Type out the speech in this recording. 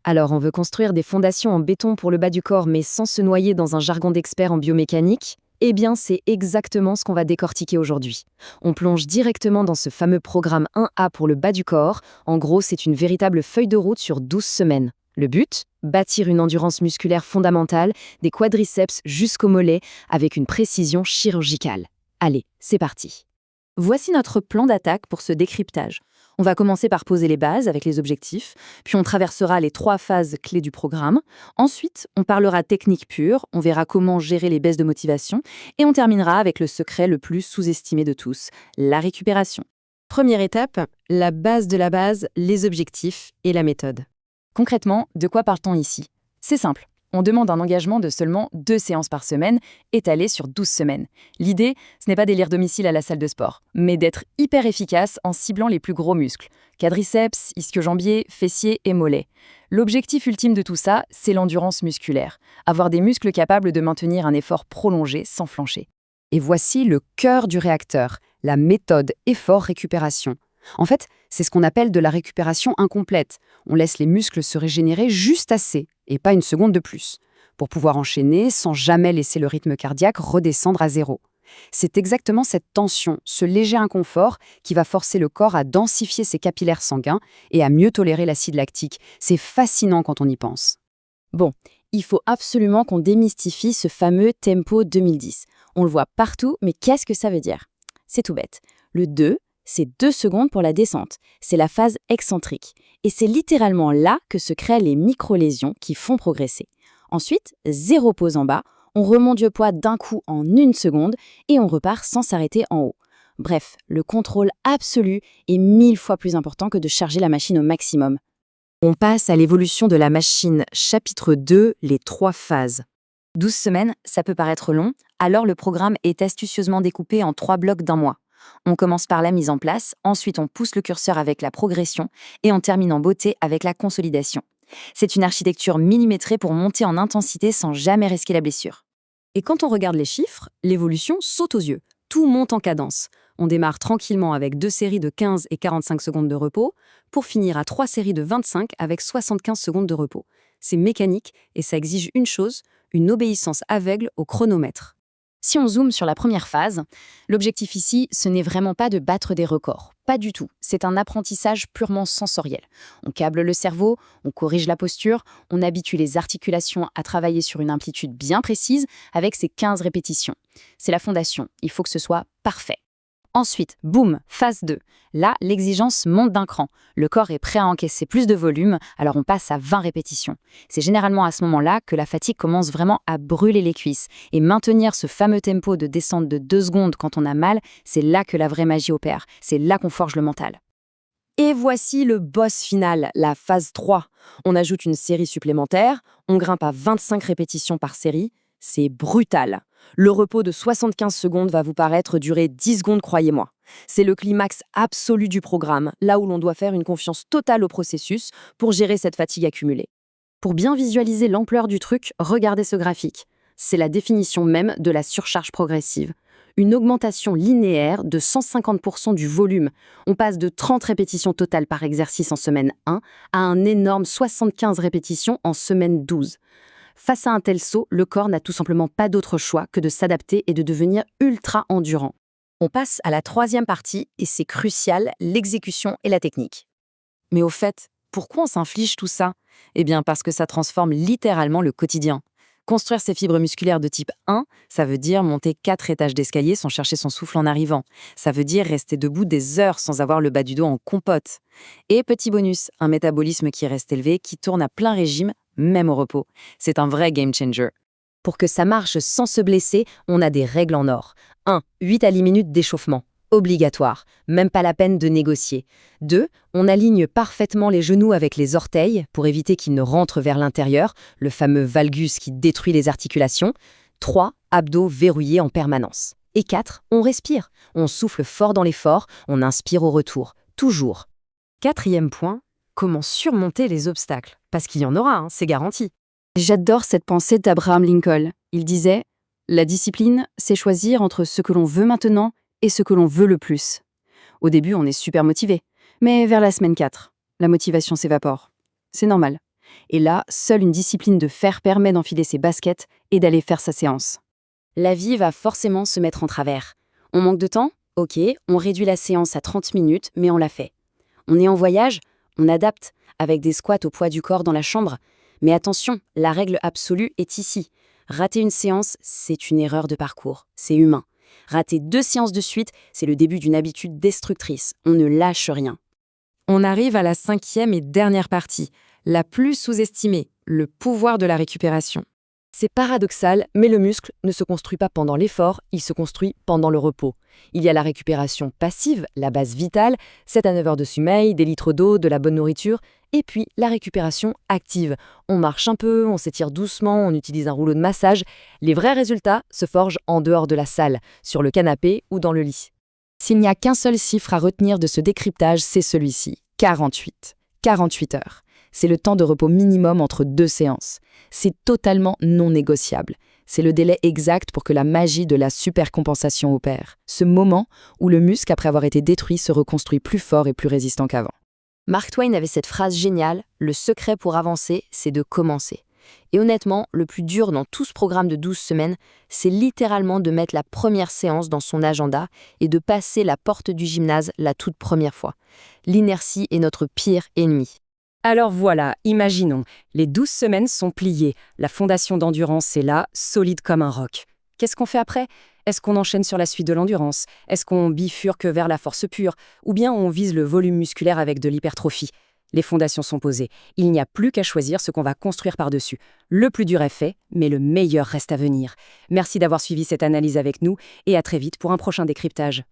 Alors, on veut construire des fondations en béton pour le bas du corps, mais sans se noyer dans un jargon d'expert en biomécanique? Eh bien, c'est exactement ce qu'on va décortiquer aujourd'hui. On plonge directement dans ce fameux programme 1A pour le bas du corps. En gros, c'est une véritable feuille de route sur 12 semaines. Le but? Bâtir une endurance musculaire fondamentale, des quadriceps jusqu'aux mollets, avec une précision chirurgicale. Allez, c'est parti. Voici notre plan d'attaque pour ce décryptage. On va commencer par poser les bases avec les objectifs, puis on traversera les 3 phases clés du programme. Ensuite, on parlera technique pure, on verra comment gérer les baisses de motivation, et on terminera avec le secret le plus sous-estimé de tous, la récupération. Première étape, la base de la base, les objectifs et la méthode. Concrètement, de quoi parle-t-on ici? C'est simple. On demande un engagement de seulement 2 séances par semaine, étalées sur 12 semaines. L'idée, ce n'est pas d'élire domicile à la salle de sport, mais d'être hyper efficace en ciblant les plus gros muscles. Quadriceps, ischio-jambier, fessiers et mollets. L'objectif ultime de tout ça, c'est l'endurance musculaire. Avoir des muscles capables de maintenir un effort prolongé sans flancher. Et voici le cœur du réacteur, la méthode effort-récupération. En fait, c'est ce qu'on appelle de la récupération incomplète. On laisse les muscles se régénérer juste assez, et pas une seconde de plus, pour pouvoir enchaîner sans jamais laisser le rythme cardiaque redescendre à zéro. C'est exactement cette tension, ce léger inconfort qui va forcer le corps à densifier ses capillaires sanguins et à mieux tolérer l'acide lactique. C'est fascinant quand on y pense. Bon, il faut absolument qu'on démystifie ce fameux tempo 2010. On le voit partout, mais qu'est-ce que ça veut dire? C'est tout bête. Le 2, c'est 2 secondes pour la descente. C'est la phase excentrique. Et c'est littéralement là que se créent les micro-lésions qui font progresser. Ensuite, 0 pause en bas, on remonte le poids d'un coup en 1 seconde et on repart sans s'arrêter en haut. Bref, le contrôle absolu est 1000 fois plus important que de charger la machine au maximum. On passe à l'évolution de la machine, chapitre 2, les 3 phases. 12 semaines, ça peut paraître long, alors le programme est astucieusement découpé en 3 blocs d'1 mois. On commence par la mise en place, ensuite on pousse le curseur avec la progression et on termine en beauté avec la consolidation. C'est une architecture millimétrée pour monter en intensité sans jamais risquer la blessure. Et quand on regarde les chiffres, l'évolution saute aux yeux. Tout monte en cadence. On démarre tranquillement avec 2 séries de 15 et 45 secondes de repos, pour finir à 3 séries de 25 avec 75 secondes de repos. C'est mécanique et ça exige une chose, une obéissance aveugle au chronomètre. Si on zoome sur la première phase, l'objectif ici, ce n'est vraiment pas de battre des records. Pas du tout. C'est un apprentissage purement sensoriel. On câble le cerveau, on corrige la posture, on habitue les articulations à travailler sur une amplitude bien précise avec ces 15 répétitions. C'est la fondation. Il faut que ce soit parfait. Ensuite, boum, phase 2. Là, l'exigence monte d'un cran. Le corps est prêt à encaisser plus de volume, alors on passe à 20 répétitions. C'est généralement à ce moment-là que la fatigue commence vraiment à brûler les cuisses. Et maintenir ce fameux tempo de descente de 2 secondes quand on a mal, c'est là que la vraie magie opère. C'est là qu'on forge le mental. Et voici le boss final, la phase 3. On ajoute une série supplémentaire, on grimpe à 25 répétitions par série. C'est brutal. Le repos de 75 secondes va vous paraître durer 10 secondes, croyez-moi. C'est le climax absolu du programme, là où l'on doit faire une confiance totale au processus pour gérer cette fatigue accumulée. Pour bien visualiser l'ampleur du truc, regardez ce graphique. C'est la définition même de la surcharge progressive. Une augmentation linéaire de 150% du volume. On passe de 30 répétitions totales par exercice en semaine 1 à un énorme 75 répétitions en semaine 12. Face à un tel saut, le corps n'a tout simplement pas d'autre choix que de s'adapter et de devenir ultra endurant. On passe à la 3e partie, et c'est crucial, l'exécution et la technique. Mais au fait, pourquoi on s'inflige tout ça? Eh bien parce que ça transforme littéralement le quotidien. Construire ses fibres musculaires de type 1, ça veut dire monter 4 étages d'escalier sans chercher son souffle en arrivant. Ça veut dire rester debout des heures sans avoir le bas du dos en compote. Et petit bonus, un métabolisme qui reste élevé, qui tourne à plein régime, même au repos. C'est un vrai game changer. Pour que ça marche sans se blesser, on a des règles en or. 1. 8 à 10 minutes d'échauffement. Obligatoire. Même pas la peine de négocier. 2. On aligne parfaitement les genoux avec les orteils pour éviter qu'ils ne rentrent vers l'intérieur, le fameux valgus qui détruit les articulations. 3. Abdos verrouillés en permanence. Et 4. On respire. On souffle fort dans l'effort, on inspire au retour. Toujours. 4e point. Comment surmonter les obstacles? Parce qu'il y en aura, c'est garanti. J'adore cette pensée d'Abraham Lincoln. Il disait « La discipline, c'est choisir entre ce que l'on veut maintenant et ce que l'on veut le plus. » Au début, on est super motivé. Mais vers la semaine 4, la motivation s'évapore. C'est normal. Et là, seule une discipline de fer permet d'enfiler ses baskets et d'aller faire sa séance. La vie va forcément se mettre en travers. On manque de temps? Ok, on réduit la séance à 30 minutes, mais on l'a fait. On est en voyage? On adapte, avec des squats au poids du corps dans la chambre. Mais attention, la règle absolue est ici. Rater une séance, c'est une erreur de parcours, c'est humain. Rater 2 séances de suite, c'est le début d'une habitude destructrice. On ne lâche rien. On arrive à la 5e et dernière partie, la plus sous-estimée, le pouvoir de la récupération. C'est paradoxal, mais le muscle ne se construit pas pendant l'effort, il se construit pendant le repos. Il y a la récupération passive, la base vitale, 7 à 9 heures de sommeil, des litres d'eau, de la bonne nourriture, et puis la récupération active. On marche un peu, on s'étire doucement, on utilise un rouleau de massage. Les vrais résultats se forgent en dehors de la salle, sur le canapé ou dans le lit. S'il n'y a qu'un seul chiffre à retenir de ce décryptage, c'est celui-ci, 48. 48 heures. C'est le temps de repos minimum entre 2 séances. C'est totalement non négociable. C'est le délai exact pour que la magie de la supercompensation opère. Ce moment où le muscle, après avoir été détruit, se reconstruit plus fort et plus résistant qu'avant. Mark Twain avait cette phrase géniale, « Le secret pour avancer, c'est de commencer ». Et honnêtement, le plus dur dans tout ce programme de 12 semaines, c'est littéralement de mettre la première séance dans son agenda et de passer la porte du gymnase la toute première fois. L'inertie est notre pire ennemi. Alors voilà, imaginons, les 12 semaines sont pliées, la fondation d'endurance est là, solide comme un roc. Qu'est-ce qu'on fait après? Est-ce qu'on enchaîne sur la suite de l'endurance? Est-ce qu'on bifurque vers la force pure? Ou bien on vise le volume musculaire avec de l'hypertrophie? Les fondations sont posées, il n'y a plus qu'à choisir ce qu'on va construire par-dessus. Le plus dur est fait, mais le meilleur reste à venir. Merci d'avoir suivi cette analyse avec nous et à très vite pour un prochain décryptage.